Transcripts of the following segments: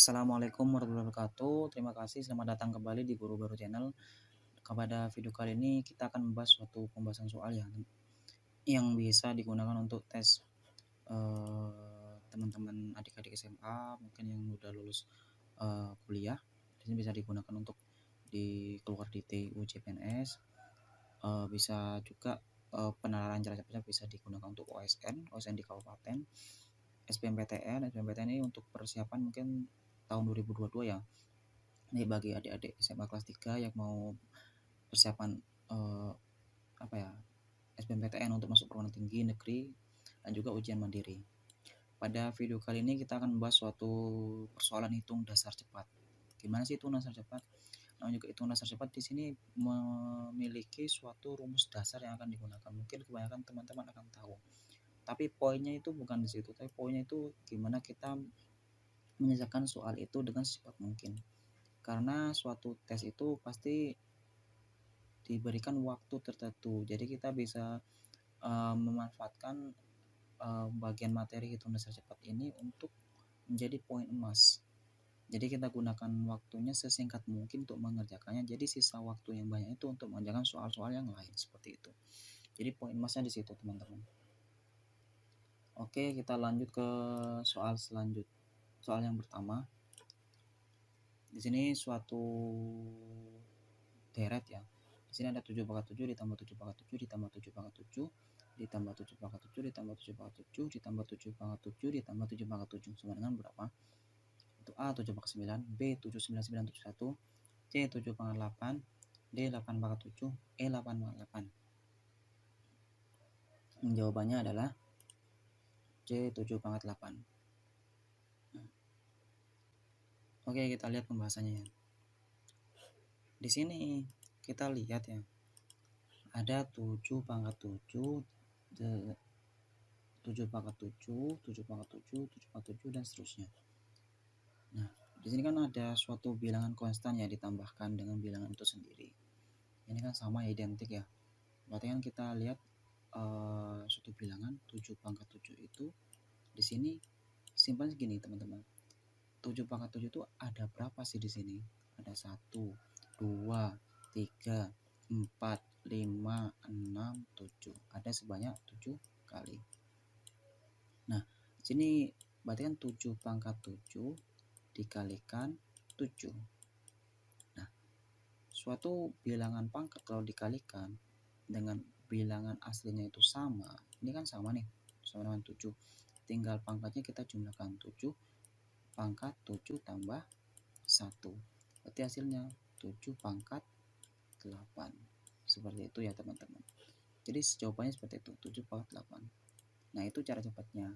Assalamualaikum warahmatullahi wabarakatuh. Terima kasih, selamat datang kembali di Guru Baru Channel. Pada video kali ini kita akan membahas suatu pembahasan soal yang bisa digunakan untuk tes teman-teman adik-adik SMA mungkin yang udah lulus kuliah. Di sini bisa digunakan untuk keluar di TU CPNS, bisa juga penalaran jarak cepat bisa digunakan untuk OSN di kabupaten, SBMPTN ini untuk persiapan mungkin tahun 2022 ya. Ini bagi adik-adik SMA kelas 3 yang mau persiapan eh, SBMPTN untuk masuk perguruan tinggi negeri dan juga ujian mandiri. Pada video kali ini kita akan membahas suatu persoalan hitung dasar cepat. Gimana sih hitung dasar cepat? Nah, juga hitung dasar cepat di sini memiliki suatu rumus dasar yang akan digunakan. Mungkin kebanyakan teman-teman akan tahu. Tapi poinnya itu bukan di situ. Tapi poinnya itu gimana kita menyelesaikan soal itu dengan secepat mungkin. Karena suatu tes itu pasti diberikan waktu tertentu, jadi kita bisa memanfaatkan bagian materi hitung dasar cepat ini untuk menjadi poin emas. Jadi kita gunakan waktunya sesingkat mungkin untuk mengerjakannya, jadi sisa waktu yang banyak itu untuk mengerjakan soal-soal yang lain, seperti itu. Jadi poin emasnya di situ, teman-teman. Oke, kita lanjut ke soal yang pertama. Di sini suatu deret ya. Di sini ada 7 pangkat 7 ditambah 7 pangkat 7 ditambah 7 pangkat 7 ditambah 7 pangkat 7 ditambah 7 pangkat 7 ditambah 7 pangkat 7 ditambah 7 pangkat 7 sama dengan berapa? Itu A 7 pangkat 9, B 79971, C 7 pangkat 8, D 8 pangkat 7, E 8 pangkat 8. Jawabannya adalah C 7 pangkat 8. Oke, kita lihat pembahasannya ya. Di sini kita lihat ya, ada 7 pangkat 7, 7 pangkat 7, 7 pangkat 7, 7 pangkat 7, dan seterusnya. Nah, di sini kan ada suatu bilangan konstan yang ditambahkan dengan bilangan itu sendiri. Ini kan sama, identik ya. Berarti kan kita lihat suatu bilangan 7 pangkat 7 itu di sini simpan segini, teman-teman. 7 pangkat 7 itu ada berapa sih di sini? Ada 1, 2, 3, 4, 5, 6, 7. Ada sebanyak 7 kali. Nah, di sini berarti kan 7 pangkat 7 dikalikan 7. Nah, suatu bilangan pangkat kalau dikalikan dengan bilangan aslinya itu sama, ini kan sama nih, sama dengan 7. Tinggal pangkatnya kita jumlahkan, 7 pangkat 7 tambah 1. Berarti hasilnya 7 pangkat 8. Seperti itu ya, teman-teman. Jadi jawabannya seperti itu, 7 pangkat 8. Nah, itu cara cepatnya.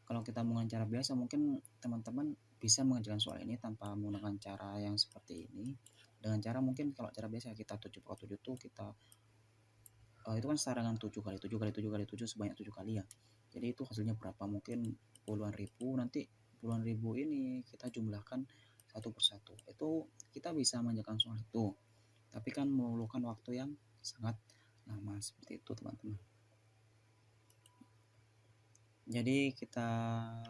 Kalau kita menggunakan cara biasa, mungkin teman-teman bisa mengerjakan soal ini tanpa menggunakan cara yang seperti ini. Dengan cara mungkin kalau cara biasa kita 7 pangkat 7 itu kita itu kan setara dengan 7 kali 7 kali 7 kali 7 sebanyak 7 kali ya. Jadi itu hasilnya berapa? Mungkin puluhan ribu. Nanti puluhan ribu ini kita jumlahkan satu persatu. Itu kita bisa mengerjakan soal itu. Tapi kan memerlukan waktu yang sangat lama, seperti itu, teman-teman. Jadi kita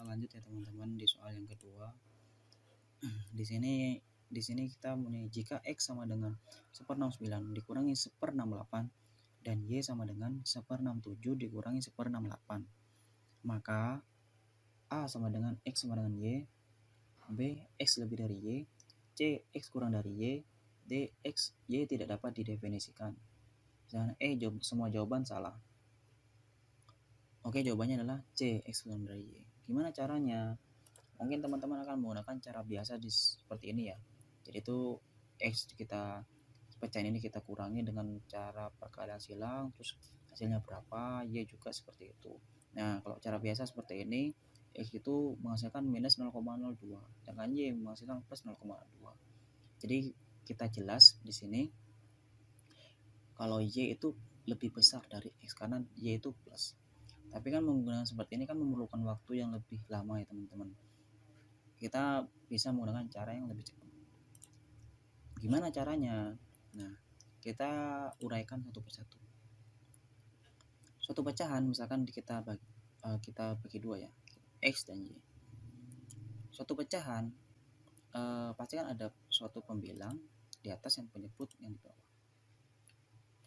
lanjut ya, teman-teman, di soal yang kedua. Di sini kita punya jika X sama dengan 1/69 dikurangi 1/68 dan Y sama dengan 1/67 dikurangi 1/68, maka A sama dengan X sama dengan Y, B X lebih dari Y, C X kurang dari Y, D X Y tidak dapat didefinisikan. Dan semua jawaban salah. Oke, jawabannya adalah C X kurang dari Y. Gimana caranya? Mungkin teman-teman akan menggunakan cara biasa seperti ini ya. Jadi itu X kita pecahin ini kita kurangi dengan cara perkalian silang, terus hasilnya berapa, Y juga seperti itu. Nah, kalau cara biasa seperti ini, X itu menghasilkan minus 0,02, sedangkan Y menghasilkan plus 0,2. Jadi kita jelas di sini kalau Y itu lebih besar dari X karena Y itu plus. Tapi kan menggunakan seperti ini kan memerlukan waktu yang lebih lama ya, teman-teman. Kita bisa menggunakan cara yang lebih cepat. Gimana caranya? Nah, kita uraikan satu persatu. Suatu pecahan misalkan kita bagi dua ya, X dan Y. Suatu pecahan pasti kan ada suatu pembilang di atas yang penyebut yang di bawah.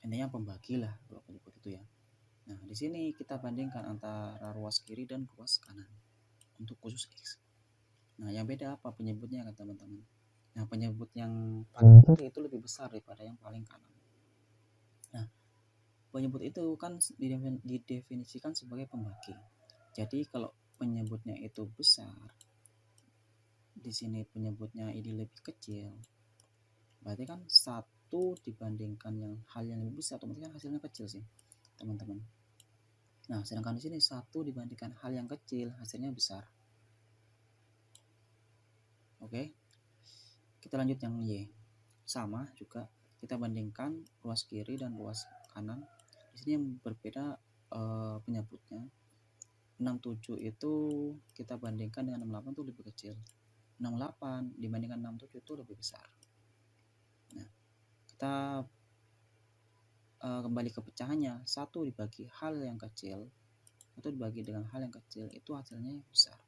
Intinya pembagi lah kalau penyebut itu ya. Nah, di sini kita bandingkan antara ruas kiri dan ruas kanan untuk khusus X. Nah, yang beda apa penyebutnya kan teman-teman? Nah, penyebut yang paling kiri itu lebih besar daripada yang paling kanan. Nah, penyebut itu kan didefinisikan sebagai pembagi. Jadi kalau penyebutnya itu besar, di sini penyebutnya ini lebih kecil, berarti kan satu dibandingkan yang hal yang lebih besar, otomatis kan hasilnya kecil sih teman-teman. Nah, sedangkan di sini satu dibandingkan hal yang kecil, hasilnya besar. Oke, kita lanjut yang Y. Sama juga kita bandingkan ruas kiri dan ruas kanan. Di sini yang berbeda penyebutnya. 67 itu kita bandingkan dengan 68 itu lebih kecil. 68 dibandingkan 67 itu lebih besar. Nah, kita kembali ke pecahannya. 1 dibagi hal yang kecil, 1 dibagi dengan hal yang kecil, itu hasilnya besar.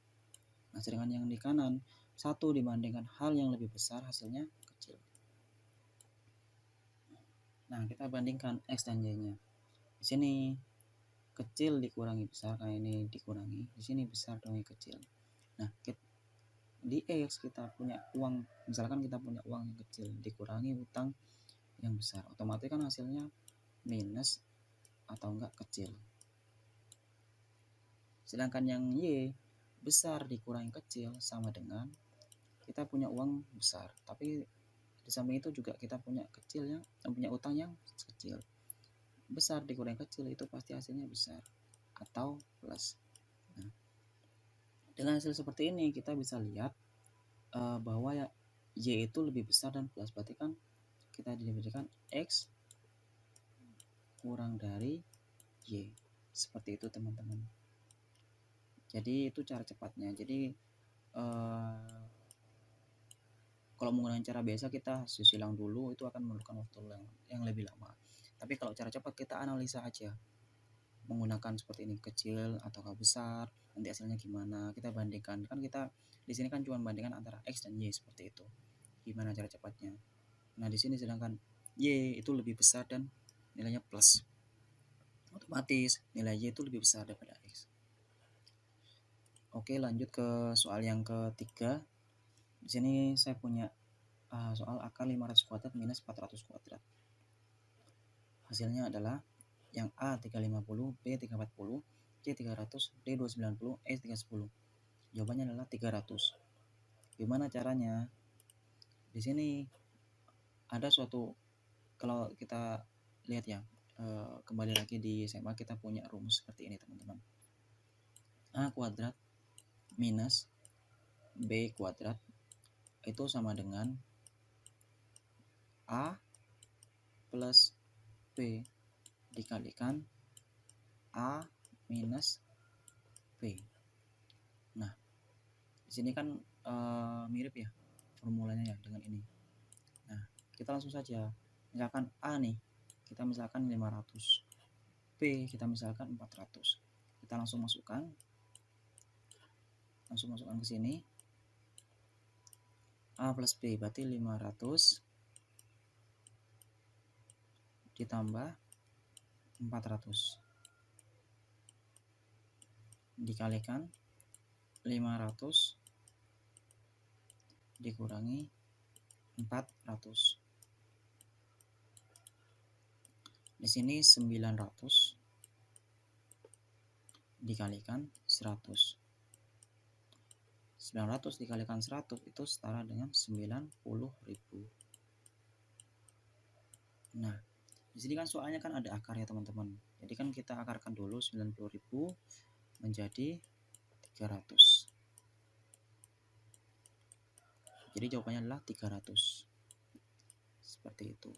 Nah, sedangkan yang di kanan, 1 dibandingkan hal yang lebih besar, hasilnya kecil. Nah, kita bandingkan X dan Y-nya. Di sini kecil dikurangi besar, karena ini dikurangi. Di sini besar dikurangi kecil. Nah, di X kita punya uang, misalkan kita punya uang yang kecil dikurangi utang yang besar, otomatis kan hasilnya minus atau enggak kecil. Sedangkan yang Y besar dikurangi kecil sama dengan kita punya uang besar, tapi di samping itu juga kita punya punya utang yang kecil. Besar dikurangi kecil itu pasti hasilnya besar atau plus. Nah, dengan hasil seperti ini kita bisa lihat bahwa ya Y itu lebih besar dan plus, berarti kan kita diberikan X kurang dari Y. Seperti itu teman-teman. Jadi itu cara cepatnya. Jadi kalau menggunakan cara biasa kita silang dulu, itu akan memerlukan waktu yang lebih lama. Tapi kalau cara cepat kita analisa aja, menggunakan seperti ini, kecil ataukah besar, nanti hasilnya gimana, kita bandingkan. Kan kita di sini kan cuma bandingkan antara X dan Y seperti itu. Gimana cara cepatnya? Nah, di sini sedangkan Y itu lebih besar dan nilainya plus, otomatis nilai Y itu lebih besar daripada X. Oke, lanjut ke soal yang ketiga. Di sini saya punya soal akar 500 kuadrat minus 400 kuadrat. Hasilnya adalah yang A 350, B 340, C 300, D 290, E 310. Jawabannya adalah 300. Gimana caranya? Di sini ada suatu, kalau kita lihat ya, kembali lagi di SMA kita punya rumus seperti ini teman-teman. A kuadrat minus B kuadrat itu sama dengan A plus B dikalikan A minus B. Nah, di sini kan mirip ya formulanya ya dengan ini. Nah, kita langsung saja. Misalkan A nih, kita misalkan 500. B kita misalkan 400. Kita langsung masukkan ke sini. A plus B berarti 500 ditambah 400 dikalikan 500 dikurangi 400. Di sini 900 dikalikan 100. 900 dikalikan 100 itu setara dengan 90.000. Nah, di sini kan soalnya kan ada akar ya teman-teman. Jadi kan kita akarkan dulu 90.000 menjadi 300. Jadi jawabannya adalah 300. Seperti itu.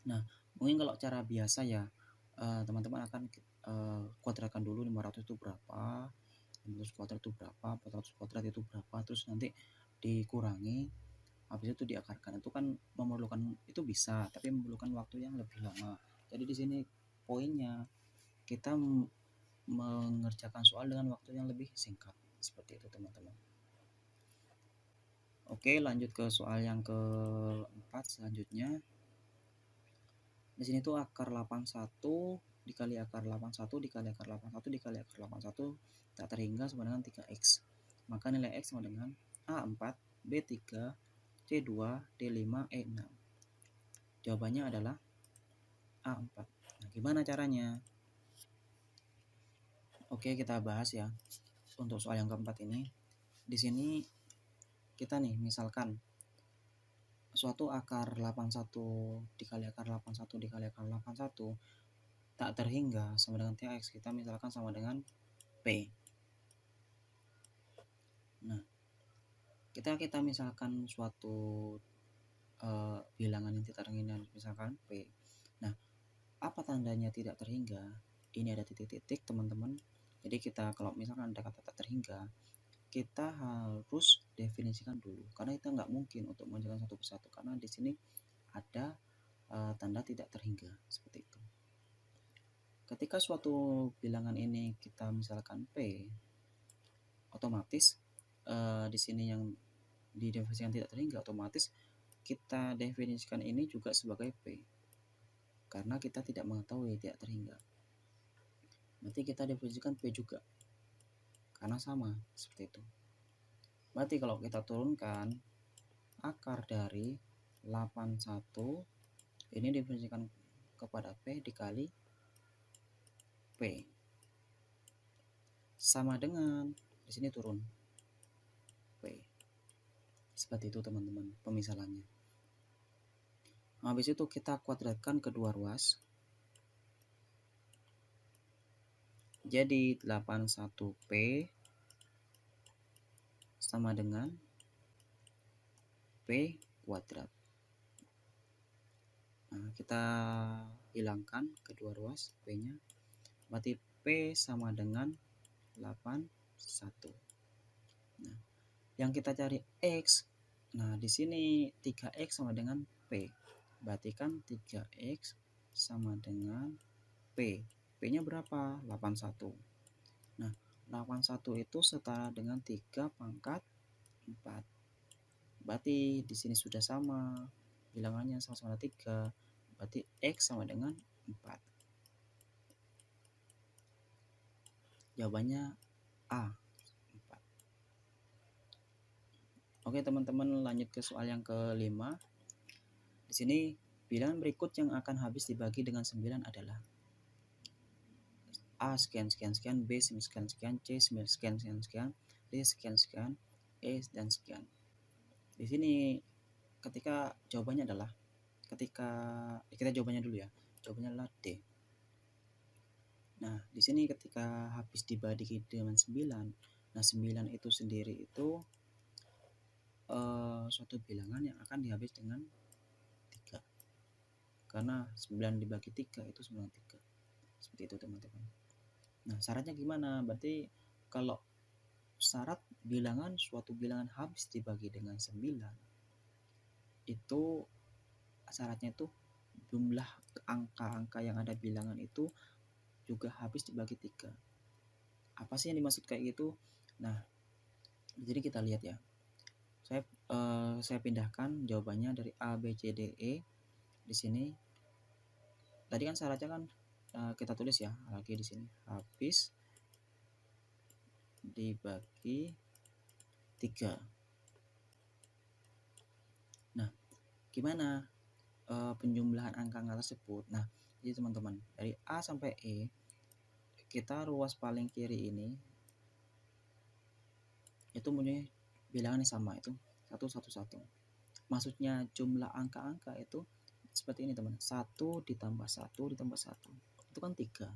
Nah, mungkin kalau cara biasa ya teman-teman akan kuadratkan dulu 500 itu berapa, 500 kuadrat itu berapa, 400 kuadrat itu berapa, terus nanti dikurangi, habis itu diakarkan. Itu kan memerlukan, itu bisa, tapi memerlukan waktu yang lebih lama. Jadi di sini poinnya kita mengerjakan soal dengan waktu yang lebih singkat. Seperti itu teman-teman. Oke, lanjut ke soal yang keempat selanjutnya. Di sini tuh akar 81 dikali akar 81 dikali akar 81 dikali akar 81 tak terhingga sama dengan 3x. Maka nilai x sama dengan A4, B3, C2, D5, E6. Jawabannya adalah A4. Nah, gimana caranya? Oke, kita bahas ya. Untuk soal yang keempat ini, di sini kita nih misalkan suatu akar 81 dikali akar 81 dikali akar 81 tak terhingga sama dengan 3x. Kita misalkan sama dengan P. Nah, kita misalkan suatu bilangan yang tidak terhingga, misalkan P. Nah, apa tandanya tidak terhingga? Ini ada titik-titik, teman-teman. Jadi kita kalau misalkan ada kata tak terhingga, kita harus definisikan dulu, karena kita nggak mungkin untuk menjelaskan satu persatu, karena di sini ada tanda tidak terhingga seperti itu. Ketika suatu bilangan ini kita misalkan P, otomatis di sini yang didefinisikan tidak terhingga, otomatis kita definisikan ini juga sebagai P, karena kita tidak mengetahui tidak terhingga. Berarti kita definisikan P juga, karena sama seperti itu. Berarti kalau kita turunkan akar dari 81 ini definisikan kepada P dikali P sama dengan di sini turun P. Seperti itu teman-teman pemisalannya. Habis itu kita kuadratkan kedua ruas. Jadi 81P sama dengan P kuadrat. Nah, kita hilangkan kedua ruas P-nya. Berarti P sama dengan 81. Nah, yang kita cari X. Nah, di sini 3X sama dengan P. Berarti kan 3X sama dengan P. P-nya berapa? 81. Nah, 81 itu setara dengan 3 pangkat 4. Berarti di sini sudah sama. Bilangannya sama-sama 3. Berarti X sama dengan 4. Jawabannya A. 4. Oke, teman-teman, lanjut ke soal yang kelima. Di sini bilangan berikut yang akan habis dibagi dengan 9 adalah A sekian sekian sekian, B sekian sekian, C sekian sekian sekian, D sekian sekian, E dan sekian. Di sini ketika jawabannya adalah kita jawabannya dulu ya. Jawabannya adalah D. Nah, di sini ketika habis dibagi dengan 9, nah 9 itu sendiri itu suatu bilangan yang akan dihabis dengan 3. Karena 9 dibagi 3 itu 93. Seperti itu teman-teman. Nah, syaratnya gimana? Berarti kalau syarat bilangan suatu bilangan habis dibagi dengan 9 itu syaratnya itu jumlah angka-angka yang ada bilangan itu juga habis dibagi 3. Apa sih yang dimaksud kayak gitu? Nah, jadi kita lihat ya. Saya pindahkan jawabannya dari A, B, C, D, E. Di sini tadi kan syaratnya kan kita tulis ya lagi di sini habis dibagi 3. Nah, gimana penjumlahan angka-angka tersebut? Nah, jadi teman-teman dari A sampai E kita ruas paling kiri ini itu punya bilangan yang sama, itu 111. Maksudnya jumlah angka-angka itu seperti ini teman, 1 ditambah 1 ditambah 1 itu kan 3.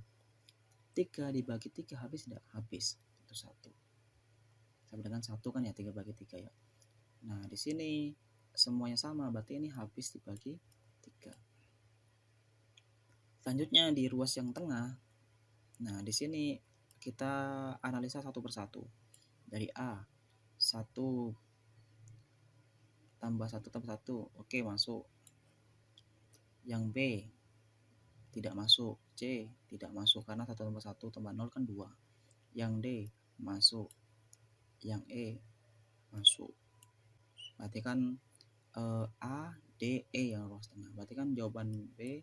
3 dibagi 3 habis tidak? Habis, itu 1 sama dengan 1 kan ya, 3 bagi 3 ya. Nah, di sini semuanya sama, berarti ini habis dibagi 3. Selanjutnya di ruas yang tengah. Nah, di sini kita analisa satu persatu. Dari A, 1 tambah 1 tambah 1, oke masuk. Yang B tidak masuk, C tidak masuk karena 1 tambah 1 tambah 0 kan 2. Yang D masuk, yang E masuk. berarti kan A, D, E yang ruas tengah. Berarti kan jawaban B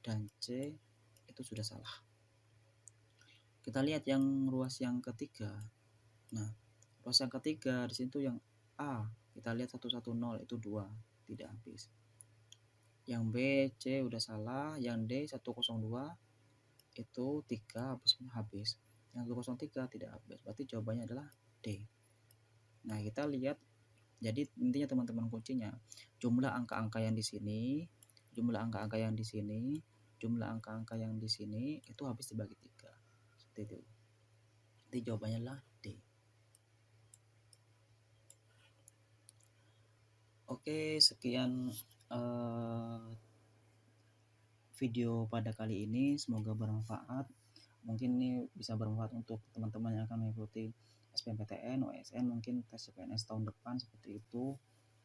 dan C itu sudah salah. Kita lihat yang ruas yang ketiga. Nah, ruas yang ketiga di situ yang A, kita lihat 110 itu 2, tidak habis. Yang B, C udah salah, yang D 102 itu 3 habis. Yang 103 tidak habis. Berarti jawabannya adalah D. Nah, kita lihat, jadi intinya teman-teman kuncinya jumlah angka-angka yang di sini, jumlah angka-angka yang di sini, jumlah angka-angka yang di sini itu habis dibagi 3. Seperti itu. Jadi jawabannya adalah D. Oke, sekian video pada kali ini, semoga bermanfaat. Mungkin ini bisa bermanfaat untuk teman-teman yang akan mengikuti SBMPTN, OSN, mungkin tes CPNS tahun depan seperti itu.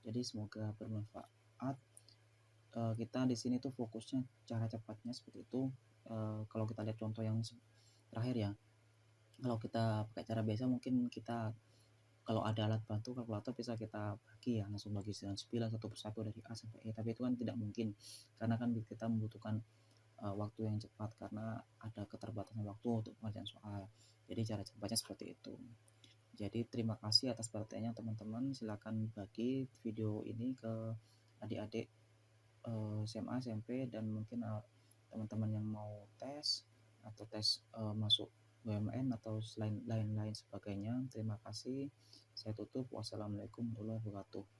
Jadi semoga bermanfaat. Kita di sini tuh fokusnya cara cepatnya seperti itu. Kalau kita lihat contoh yang terakhir ya, kalau kita pakai cara biasa mungkin kita kalau ada alat bantu kalkulator bisa kita bagi ya, langsung bagi 99 satu persatu dari A sampai E, tapi itu kan tidak mungkin karena kan kita membutuhkan waktu yang cepat karena ada keterbatasan waktu untuk pengerjaan soal. Jadi cara cepatnya seperti itu. Jadi terima kasih atas perhatiannya teman-teman. Silakan bagi video ini ke adik-adik SMA, SMP, dan mungkin teman-teman yang mau tes atau tes masuk BUMN atau lain-lain sebagainya. Terima kasih. Saya tutup. Wassalamualaikum warahmatullahi wabarakatuh.